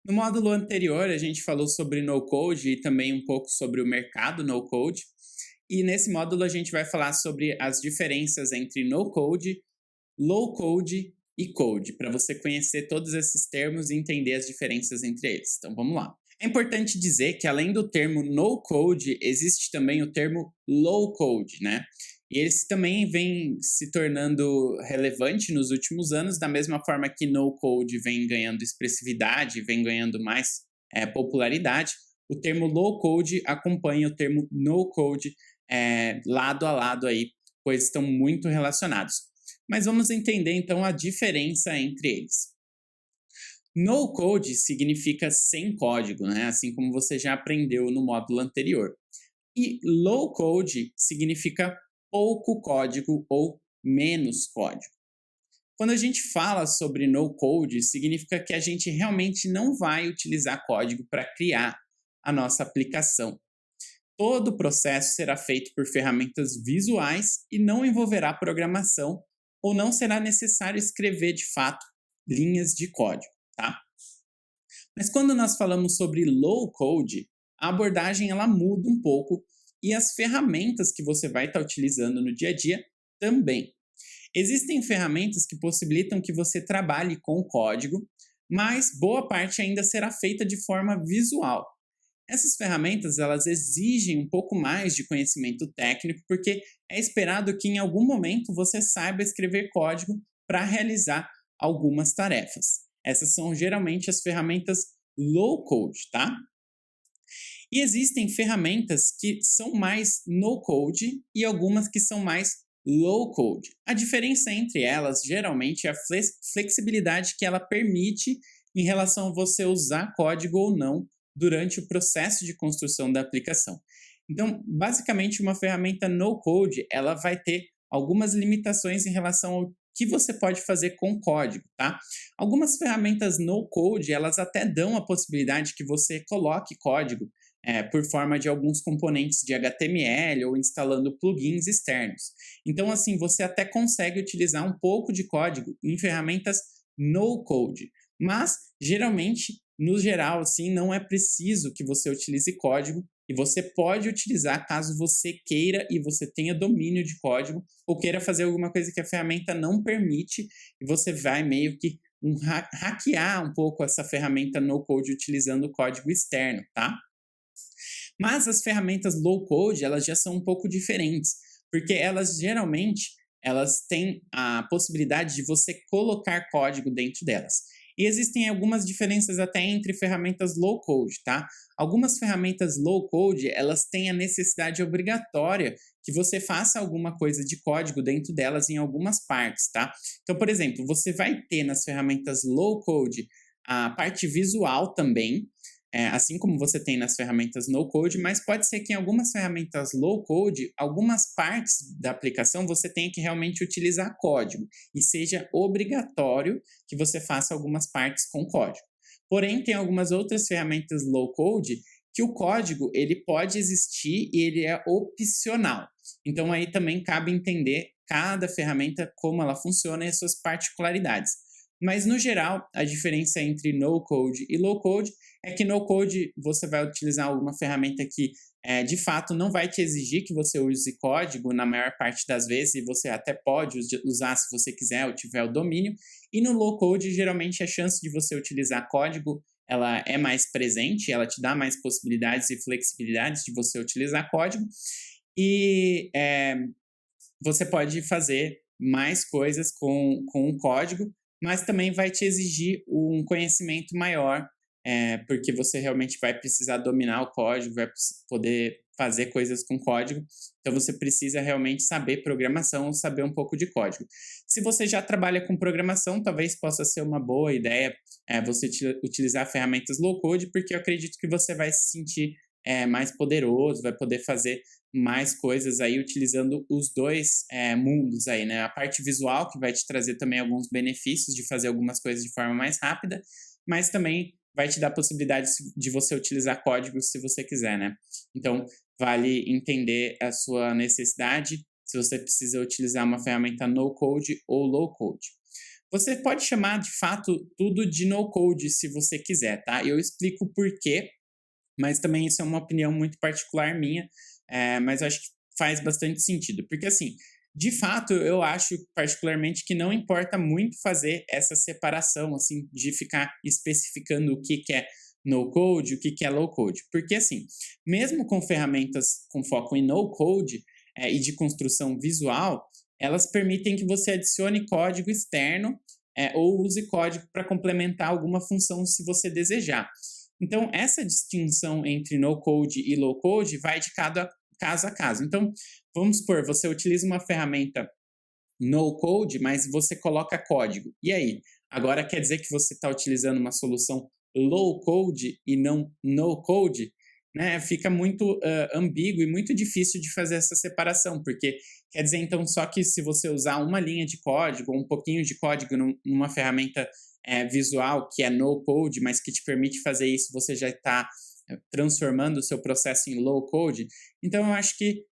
No módulo anterior, a gente falou sobre no-code e também um pouco sobre o mercado no-code. E nesse módulo, a gente vai falar sobre as diferenças entre no-code, low-code e code, para você conhecer todos esses termos e entender as diferenças entre eles. Então, vamos lá. É importante dizer que, além do termo no-code, existe também o termo low-code, né? E eles também vêm se tornando relevante nos últimos anos, da mesma forma que no-code vem ganhando expressividade, vem ganhando mais popularidade. O termo low-code acompanha o termo no-code lado a lado aí, pois estão muito relacionados. Mas vamos entender então a diferença entre eles. No code significa sem código, né? Assim como você já aprendeu no módulo anterior. E low code significa pouco código ou menos código. Quando a gente fala sobre no code, significa que a gente realmente não vai utilizar código para criar a nossa aplicação. Todo o processo será feito por ferramentas visuais e não envolverá programação, ou não será necessário escrever de fato linhas de código, tá? Mas quando nós falamos sobre low code, a abordagem ela muda um pouco e as ferramentas que você vai estar utilizando no dia a dia também. Existem ferramentas que possibilitam que você trabalhe com código, mas boa parte ainda será feita de forma visual. Essas ferramentas elas exigem um pouco mais de conhecimento técnico, porque é esperado que em algum momento você saiba escrever código para realizar algumas tarefas. Essas são geralmente as ferramentas low code, tá? E existem ferramentas que são mais no code e algumas que são mais low code. A diferença entre elas geralmente é a flexibilidade que ela permite em relação a você usar código ou não durante o processo de construção da aplicação. Então, basicamente, uma ferramenta no code, ela vai ter algumas limitações em relação ao que você pode fazer com código, tá? Algumas ferramentas no code, elas até dão a possibilidade que você coloque código por forma de alguns componentes de HTML ou instalando plugins externos. Então, assim, você até consegue utilizar um pouco de código em ferramentas no code, mas geralmente, no geral, assim, não é preciso que você utilize código e você pode utilizar caso você queira e você tenha domínio de código ou queira fazer alguma coisa que a ferramenta não permite e você vai meio que hackear um pouco essa ferramenta no code utilizando código externo, tá? Mas as ferramentas low code, elas já são um pouco diferentes, porque elas geralmente elas têm a possibilidade de você colocar código dentro delas. E existem algumas diferenças até entre ferramentas low code, tá? Algumas ferramentas low code, elas têm a necessidade obrigatória que você faça alguma coisa de código dentro delas em algumas partes, tá? Então, por exemplo, você vai ter nas ferramentas low code a parte visual também, assim como você tem nas ferramentas no code, mas pode ser que em algumas ferramentas low code, algumas partes da aplicação você tenha que realmente utilizar código e seja obrigatório que você faça algumas partes com código. Porém, tem algumas outras ferramentas low code que o código ele pode existir e ele é opcional. Então aí também cabe entender cada ferramenta como ela funciona e as suas particularidades. Mas no geral, a diferença entre no code e low code é que no code você vai utilizar alguma ferramenta que de fato não vai te exigir que você use código na maior parte das vezes, e você até pode usar se você quiser ou tiver o domínio. E no low code, geralmente a chance de você utilizar código ela é mais presente, ela te dá mais possibilidades e flexibilidades de você utilizar código. E você pode fazer mais coisas com o código, mas também vai te exigir um conhecimento maior, porque você realmente vai precisar dominar o código, vai poder fazer coisas com código. Então você precisa realmente saber programação ou saber um pouco de código. Se você já trabalha com programação, talvez possa ser uma boa ideia você utilizar ferramentas low code, porque eu acredito que você vai se sentir mais poderoso, vai poder fazer mais coisas aí utilizando os dois mundos aí, né? A parte visual, que vai te trazer também alguns benefícios de fazer algumas coisas de forma mais rápida, mas também vai te dar possibilidade de você utilizar códigos se você quiser, né? Então, vale entender a sua necessidade, se você precisa utilizar uma ferramenta no code ou low code. Você pode chamar, de fato, tudo de no-code se você quiser, tá? Eu explico o porquê, mas também isso é uma opinião muito particular minha, mas eu acho que faz bastante sentido. Porque, assim, de fato, eu acho particularmente que não importa muito fazer essa separação, assim, de ficar especificando o que que é no-code, o que que é low-code. Porque, assim, mesmo com ferramentas com foco em no-code e de construção visual, elas permitem que você adicione código externo ou use código para complementar alguma função se você desejar. Então, essa distinção entre no-code e low-code vai de cada caso a caso. Então, vamos supor, você utiliza uma ferramenta no-code, mas você coloca código. E aí? Agora quer dizer que você está utilizando uma solução low-code e não no-code? Né? Fica muito ambíguo e muito difícil de fazer essa separação, porque quer dizer, então, só que se você usar uma linha de código, ou um pouquinho de código numa ferramenta visual que é no-code, mas que te permite fazer isso, você já está transformando o seu processo em low-code. Então, eu acho que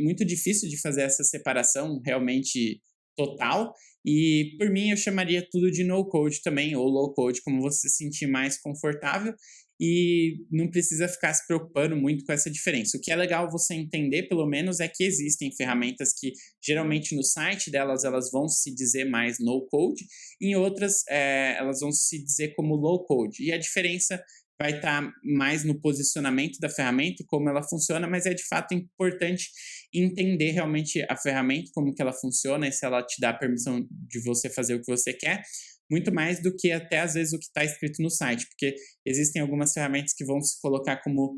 muito difícil de fazer essa separação realmente total. E, por mim, eu chamaria tudo de no-code também, ou low-code, como você se sentir mais confortável. E não precisa ficar se preocupando muito com essa diferença. O que é legal você entender, pelo menos, é que existem ferramentas que, geralmente, no site delas, elas vão se dizer mais no-code, em outras, elas vão se dizer como low-code. E a diferença vai estar mais no posicionamento da ferramenta e como ela funciona, mas é de fato importante entender realmente a ferramenta, como que ela funciona e se ela te dá a permissão de você fazer o que você quer, muito mais do que até às vezes o que está escrito no site, porque existem algumas ferramentas que vão se colocar como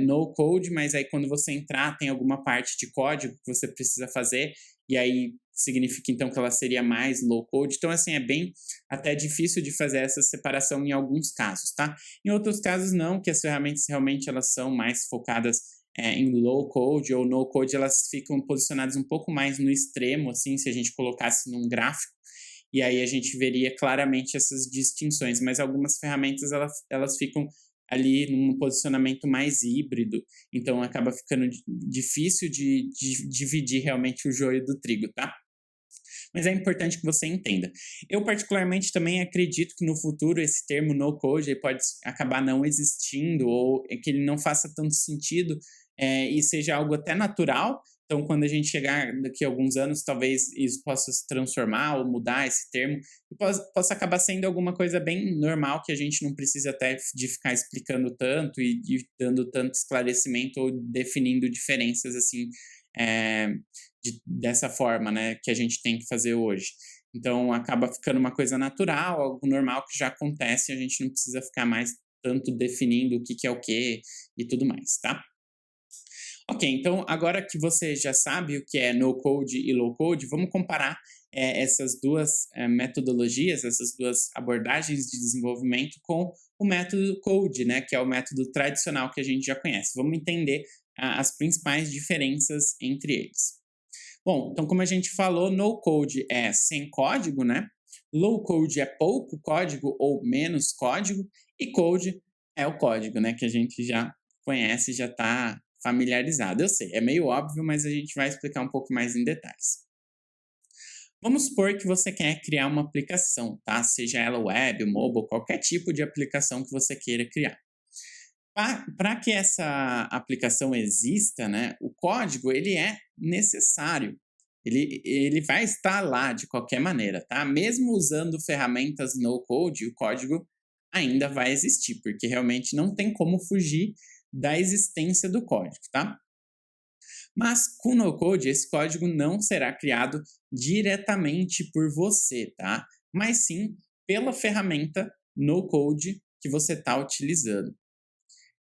no code, mas aí quando você entrar tem alguma parte de código que você precisa fazer, e aí significa então que ela seria mais low code. Então, assim, é bem até difícil de fazer essa separação em alguns casos, tá? Em outros casos, não, que as ferramentas realmente elas são mais focadas em low code ou no code, elas ficam posicionadas um pouco mais no extremo, assim, se a gente colocasse num gráfico, e aí a gente veria claramente essas distinções, mas algumas ferramentas elas ficam ali num posicionamento mais híbrido, então acaba ficando difícil de dividir realmente o joio do trigo, tá? Mas é importante que você entenda. Eu, particularmente, também acredito que no futuro esse termo no-code pode acabar não existindo ou que ele não faça tanto sentido e seja algo até natural. Então, quando a gente chegar daqui a alguns anos, talvez isso possa se transformar ou mudar esse termo e possa acabar sendo alguma coisa bem normal que a gente não precisa até de ficar explicando tanto e dando tanto esclarecimento ou definindo diferenças assim é, dessa forma, né, que a gente tem que fazer hoje. Então, acaba ficando uma coisa natural, algo normal que já acontece, a gente não precisa ficar mais tanto definindo o que, que é o que e tudo mais, tá? Ok, então agora que você já sabe o que é no-code e low-code, vamos comparar essas duas metodologias, essas duas abordagens de desenvolvimento com o método code, né, que é o método tradicional que a gente já conhece. Vamos entender as principais diferenças entre eles. Bom, então como a gente falou, no-code é sem código, né? Low-code é pouco código ou menos código, e code é o código, né, que a gente já conhece, já está familiarizado. Eu sei, é meio óbvio, mas a gente vai explicar um pouco mais em detalhes. Vamos supor que você quer criar uma aplicação, tá? Seja ela web, mobile, qualquer tipo de aplicação que você queira criar. Para que essa aplicação exista, né, o código ele é necessário. Ele vai estar lá de qualquer maneira, tá? Mesmo usando ferramentas no code, o código ainda vai existir, porque realmente não tem como fugir da existência do código, tá? Mas com no code, esse código não será criado diretamente por você, tá? Mas sim pela ferramenta no code que você está utilizando.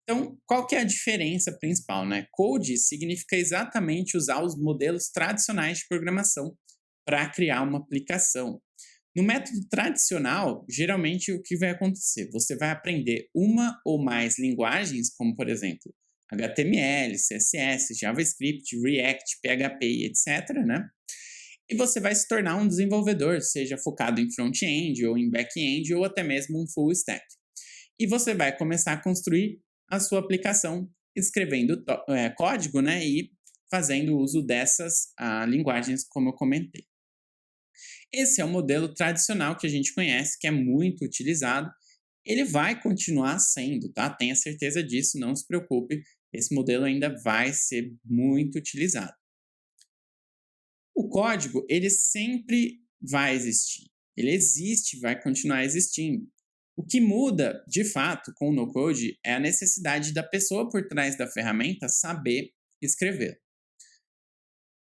Então, qual que é a diferença principal, né? Code significa exatamente usar os modelos tradicionais de programação para criar uma aplicação. No método tradicional, geralmente o que vai acontecer? Você vai aprender uma ou mais linguagens, como por exemplo HTML, CSS, JavaScript, React, PHP, etc., né? E você vai se tornar um desenvolvedor, seja focado em front-end ou em back-end ou até mesmo um full stack. E você vai começar a construir a sua aplicação escrevendo código, né, e fazendo uso dessas linguagens, como eu comentei. Esse é o modelo tradicional que a gente conhece, que é muito utilizado. Ele vai continuar sendo, tá? Tenha certeza disso, não se preocupe. Esse modelo ainda vai ser muito utilizado. O código, ele sempre vai existir. Ele existe, vai continuar existindo. O que muda, de fato, com o no-code é a necessidade da pessoa por trás da ferramenta saber escrever.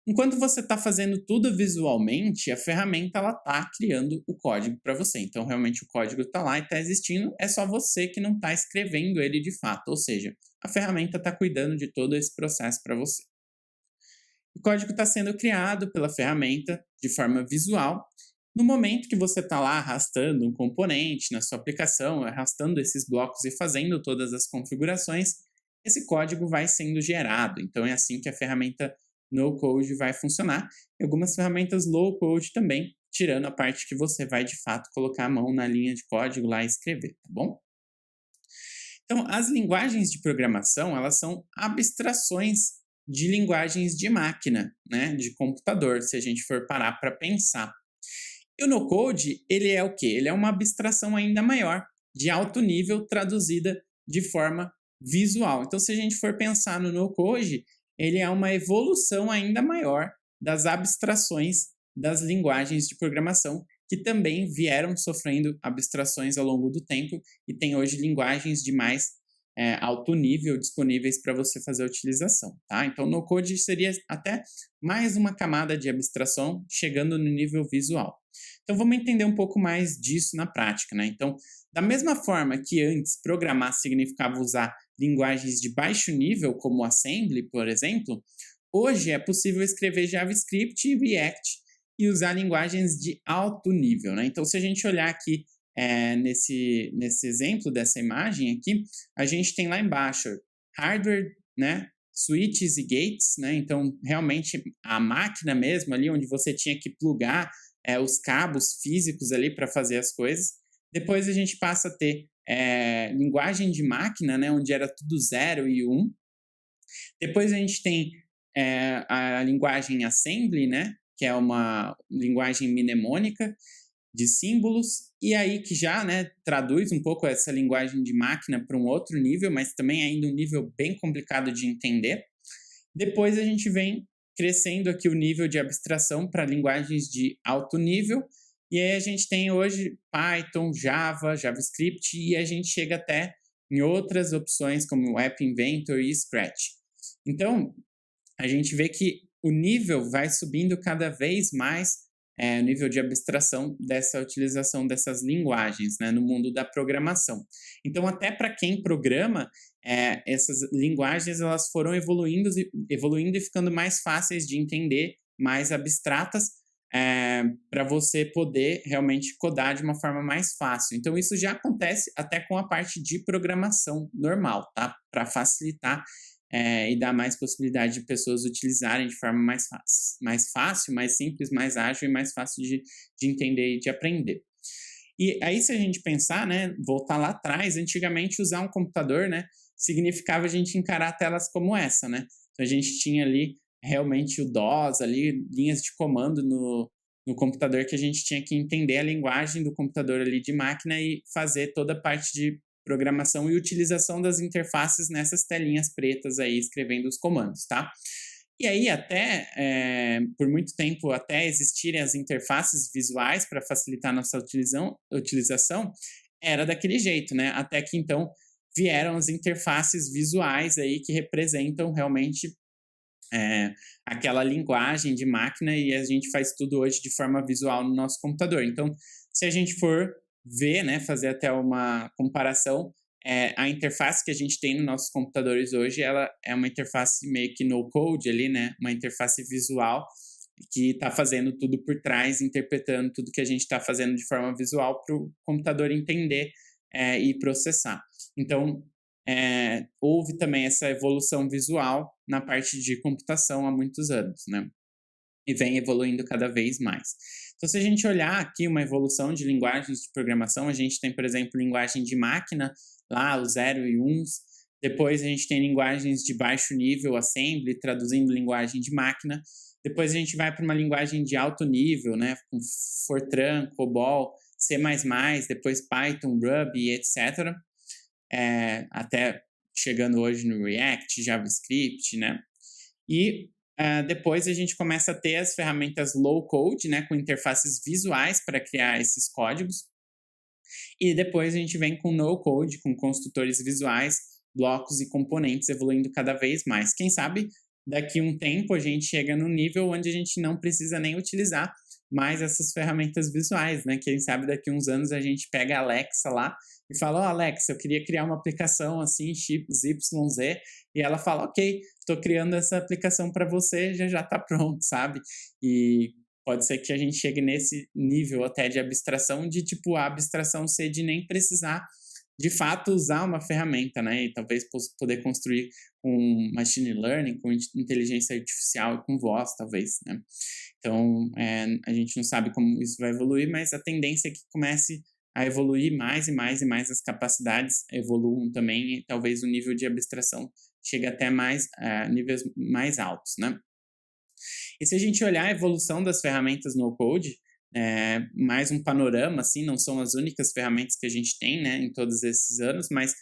Enquanto você está fazendo tudo visualmente, a ferramenta está criando o código para você. Então, realmente, o código está lá e está existindo, é só você que não está escrevendo ele de fato. Ou seja, a ferramenta está cuidando de todo esse processo para você. O código está sendo criado pela ferramenta de forma visual. No momento que você está lá arrastando um componente na sua aplicação, arrastando esses blocos e fazendo todas as configurações, esse código vai sendo gerado. Então, é assim que a ferramenta no-code vai funcionar. E algumas ferramentas low-code também, tirando a parte que você vai, de fato, colocar a mão na linha de código lá e escrever, tá bom? Então, as linguagens de programação, elas são abstrações de linguagens de máquina, né, de computador, se a gente for parar para pensar. E o no-code, ele é o quê? Ele é uma abstração ainda maior, de alto nível, traduzida de forma visual. Então, se a gente for pensar no no-code, ele é uma evolução ainda maior das abstrações das linguagens de programação, que também vieram sofrendo abstrações ao longo do tempo e tem hoje linguagens de mais alto nível disponíveis para você fazer a utilização, tá? Então, no code seria até mais uma camada de abstração chegando no nível visual. Então, vamos entender um pouco mais disso na prática, né? Então, da mesma forma que antes programar significava usar linguagens de baixo nível, como Assembly, por exemplo, hoje é possível escrever JavaScript e React e usar linguagens de alto nível, né? Então, se a gente olhar aqui nesse exemplo dessa imagem aqui, a gente tem lá embaixo hardware, né, switches e gates, né? Então, realmente, a máquina mesmo ali, onde você tinha que plugar os cabos físicos ali para fazer as coisas. Depois a gente passa a ter linguagem de máquina, né, onde era tudo 0 e 1. Depois a gente tem a linguagem assembly, né, que é uma linguagem mnemônica de símbolos, e aí que já, né, traduz um pouco essa linguagem de máquina para um outro nível, mas também ainda um nível bem complicado de entender. Depois a gente vem crescendo aqui o nível de abstração para linguagens de alto nível, e aí a gente tem hoje Python, Java, JavaScript, e a gente chega até em outras opções como App Inventor e Scratch. Então, a gente vê que o nível vai subindo cada vez mais, o nível de abstração dessa utilização dessas linguagens, né, no mundo da programação. Então, até para quem programa, essas linguagens elas foram evoluindo e ficando mais fáceis de entender, mais abstratas, para você poder realmente codar de uma forma mais fácil. Então, isso já acontece até com a parte de programação normal, tá? Para facilitar e dar mais possibilidade de pessoas utilizarem de forma mais fácil, mais simples, mais ágil e mais fácil de entender e de aprender. E aí, se a gente pensar, né, voltar lá atrás, antigamente usar um computador, né, significava a gente encarar telas como essa, né? Então, a gente tinha ali realmente o DOS, ali, linhas de comando no computador que a gente tinha que entender a linguagem do computador ali de máquina e fazer toda a parte de programação e utilização das interfaces nessas telinhas pretas aí, escrevendo os comandos, tá? E aí, por muito tempo, até existirem as interfaces visuais para facilitar a nossa utilização, era daquele jeito, né? Até que, então, vieram as interfaces visuais aí que representam realmente aquela linguagem de máquina e a gente faz tudo hoje de forma visual no nosso computador. Então, se a gente for ver, né, fazer até uma comparação, a interface que a gente tem nos nossos computadores hoje, ela é uma interface meio que no code ali, né, uma interface visual que está fazendo tudo por trás, interpretando tudo que a gente está fazendo de forma visual para o computador entender e processar. Então, houve também essa evolução visual na parte de computação há muitos anos, né? E vem evoluindo cada vez mais. Então, se a gente olhar aqui uma evolução de linguagens de programação, a gente tem, por exemplo, linguagem de máquina, lá os 0 e 1. Depois a gente tem linguagens de baixo nível, assembly, traduzindo linguagem de máquina. Depois a gente vai para uma linguagem de alto nível, né, com Fortran, COBOL, C++, depois Python, Ruby, etc. Até chegando hoje no React, JavaScript, né? E depois a gente começa a ter as ferramentas low code, né, com interfaces visuais para criar esses códigos. E depois a gente vem com no code, com construtores visuais, blocos e componentes evoluindo cada vez mais. Quem sabe daqui a um tempo a gente chega no nível onde a gente não precisa nem utilizar mais essas ferramentas visuais, né? Quem sabe daqui a uns anos a gente pega a Alexa lá e fala, ó, Alexa, eu queria criar uma aplicação assim, chips YZ, e ela fala, ok, estou criando essa aplicação para você, já está pronto, sabe? E pode ser que a gente chegue nesse nível até de abstração, de tipo a abstração ser de nem precisar de fato usar uma ferramenta, né? E talvez poder construir com machine learning, com inteligência artificial e com voz, talvez, né? Então, a gente não sabe como isso vai evoluir, mas a tendência é que comece a evoluir mais e mais e mais as capacidades evoluam também e talvez o nível de abstração chegue até mais níveis mais altos, né? E se a gente olhar a evolução das ferramentas no code, mais um panorama, assim, não são as únicas ferramentas que a gente tem, né, em todos esses anos, mas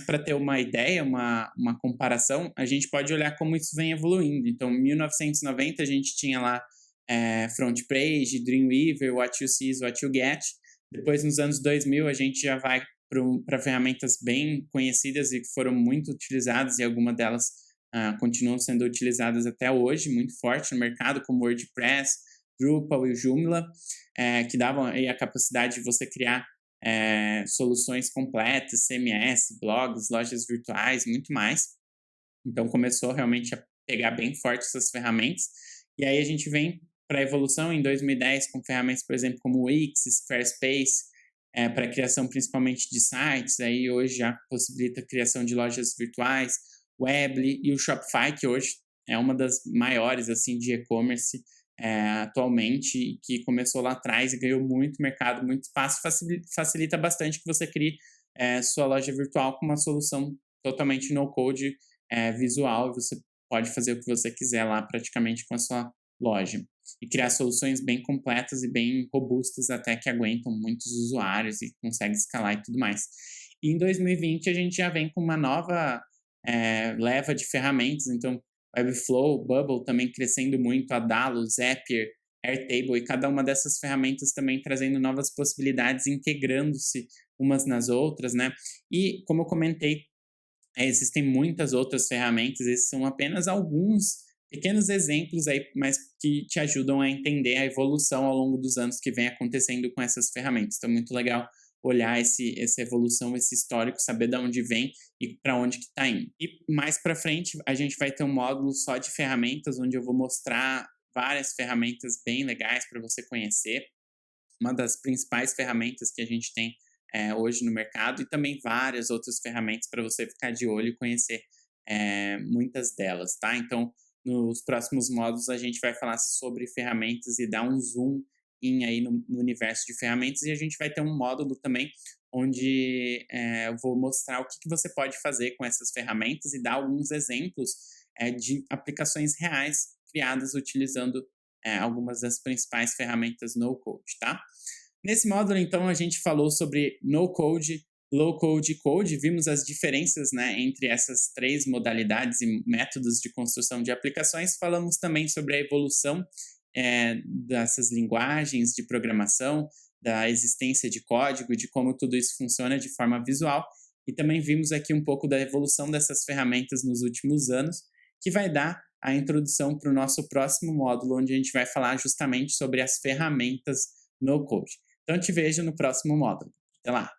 para ter uma ideia, uma comparação, a gente pode olhar como isso vem evoluindo. Então, em 1990, a gente tinha lá FrontPage, Dreamweaver, What You See is What You Get. Depois, nos anos 2000, a gente já vai para ferramentas bem conhecidas e que foram muito utilizadas, e algumas delas continuam sendo utilizadas até hoje, muito forte no mercado, como WordPress, Drupal e o Joomla, que davam aí a capacidade de você criar soluções completas, CMS, blogs, lojas virtuais, muito mais. Então, começou realmente a pegar bem forte essas ferramentas. E aí a gente vem para a evolução em 2010 com ferramentas, por exemplo, como o Wix, Squarespace, para a criação principalmente de sites. Aí hoje já possibilita a criação de lojas virtuais, Weebly e o Shopify, que hoje é uma das maiores assim de e-commerce atualmente, que começou lá atrás e ganhou muito mercado, muito espaço, facilita bastante que você crie sua loja virtual com uma solução totalmente no-code visual, você pode fazer o que você quiser lá praticamente com a sua loja e criar soluções bem completas e bem robustas até que aguentam muitos usuários e consegue escalar e tudo mais. E em 2020 a gente já vem com uma nova leva de ferramentas, então Webflow, Bubble também crescendo muito, a Dalo, Zapier, Airtable, e cada uma dessas ferramentas também trazendo novas possibilidades, integrando-se umas nas outras, né? E, como eu comentei, existem muitas outras ferramentas, esses são apenas alguns pequenos exemplos aí, mas que te ajudam a entender a evolução ao longo dos anos que vem acontecendo com essas ferramentas. Então, muito legal olhar essa evolução, esse histórico, saber de onde vem e para onde que está indo. E mais para frente, a gente vai ter um módulo só de ferramentas, onde eu vou mostrar várias ferramentas bem legais para você conhecer. Uma das principais ferramentas que a gente tem hoje no mercado, e também várias outras ferramentas para você ficar de olho e conhecer muitas delas, tá? Então, nos próximos módulos, a gente vai falar sobre ferramentas e dar um zoom aí no universo de ferramentas, e a gente vai ter um módulo também onde eu vou mostrar o que você pode fazer com essas ferramentas e dar alguns exemplos de aplicações reais criadas utilizando algumas das principais ferramentas no-code, tá? Nesse módulo, então, a gente falou sobre no-code, low-code e code, vimos as diferenças, né, entre essas três modalidades e métodos de construção de aplicações, falamos também sobre a evolução dessas linguagens de programação, da existência de código, de como tudo isso funciona de forma visual, e também vimos aqui um pouco da evolução dessas ferramentas nos últimos anos, que vai dar a introdução para o nosso próximo módulo, onde a gente vai falar justamente sobre as ferramentas no code. Então, te vejo no próximo módulo. Até lá!